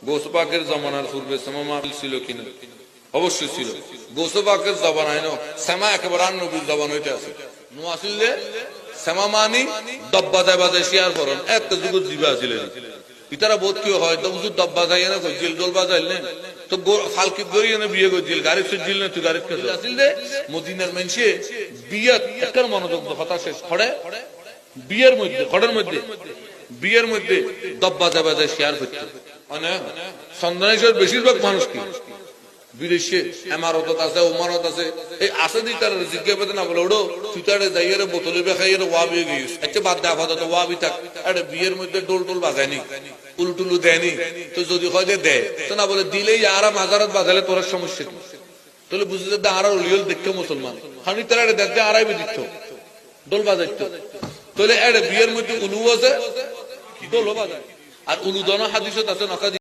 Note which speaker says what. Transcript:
Speaker 1: গৌস পাকের জমানার পূর্বে সেমা মাহফিল ছিল কিনা? অবশ্যই ছিল। গৌস পাকের জমানায় সেমা একেবারে নবীর জবান হইতে আছে নো আসলে সেমা মানি দব্বা দেয় বাজায় শেয়ার করেন এত যুগ জীবা ছিলেন ইতারা বোধ কি হয় তো উজু দব্বা যায় না জিল দোল বাজাইলেন তো ফালকি গড়ি এনে বিয়ে করছিল গাড়ি সুজিল না তুই গাড়ি খেতে আসিল দে মদিনার মানুষে বিয়ের একটার মনোযোগ কথা শেষ খড়ে বিয়ের মধ্যে খড়ের মধ্যে বিয়ের মধ্যে দব্বা দেয় বাজায় শেয়ার করতে মানে সন্ধানের বেশিরভাগ মানুষ কি বিদেশে এমারত আছে ওমারত আছে এই আছে দি তার জিজ্ঞাসা না বলে ওড়ো তুই তারে যাইয়ে বোতলে বেখাইয়ে ওয়াবি গিয়েছিস আচ্ছা বাদ দে আপাতত ওয়াবি থাক আরে বিয়ের মধ্যে ডোল টোল বাজায়নি উলটুলু দেয়নি তো যদি হয় যে দেয় তো না বলে দিলেই আরা মাজারত বাজালে তোর সমস্যা কি তাহলে বুঝে যে আরা উলিয়ল দেখতে মুসলমান হানি তারা দেখতে আড়াই দিত ডোল বাজাইতো তাহলে বিয়ের মধ্যে উলু আছে ডোলও বাজায় আর উলু দনা হাদিসত আছে নকা